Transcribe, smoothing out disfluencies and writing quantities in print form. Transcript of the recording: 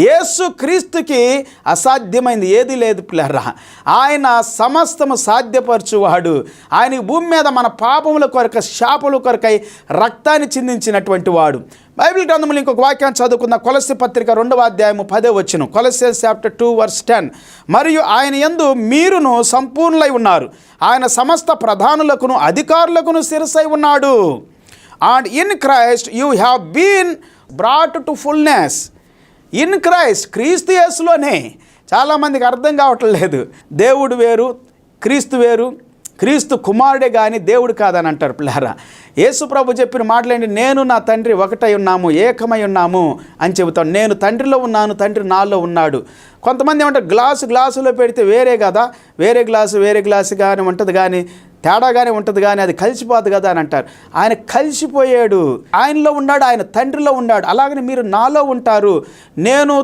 యేసు క్రీస్తుకి అసాధ్యమైంది ఏది లేదు పిల్లరా. ఆయన సమస్తము సాధ్యపరచువాడు. ఆయన భూమి మీద మన పాపముల కొరకై, శాపముల కొరకై రక్తాన్ని చిందించినటువంటి వాడు. బైబిల్ గ్రంథంలో ఇంకొక వాక్యాన్ని చదువుకున్న కొలస్సీ పత్రిక 2వ అధ్యాయము 10వ వచనం, Colossians chapter 2 verse 10. మరియు ఆయన యందు మీరును సంపూర్ణులై ఉన్నారు, ఆయన సమస్త ప్రధానులకును అధికారులకును శిరసై ఉన్నాడు. And in Christ you have been brought to fullness. In Christ, క్రీస్తు యేసులోనే. చాలామందికి అర్థం కావట్లేదు. దేవుడు వేరు, క్రీస్తు వేరు, క్రీస్తు కుమారుడే కానీ దేవుడు కాదని అంటారు పిల్లారా. యేసు ప్రభు చెప్పిన మాటలేంటి, నేను నా తండ్రి ఒకటై ఉన్నాము, ఏకమై ఉన్నాము అని చెబుతాను. నేను తండ్రిలో ఉన్నాను, తండ్రి నాలో ఉన్నాడు. కొంతమంది ఏమంటారు, గ్లాసులో పెడితే వేరే కదా, వేరే గ్లాసు కానీ ఉంటుంది, కానీ తేడాగానే ఉంటుంది, కానీ అది కలిసిపోదు కదా అని అంటారు. ఆయన కలిసిపోయాడు, ఆయనలో ఉన్నాడు, ఆయన తండ్రిలో ఉన్నాడు. అలాగని మీరు నాలో ఉంటారు. నేను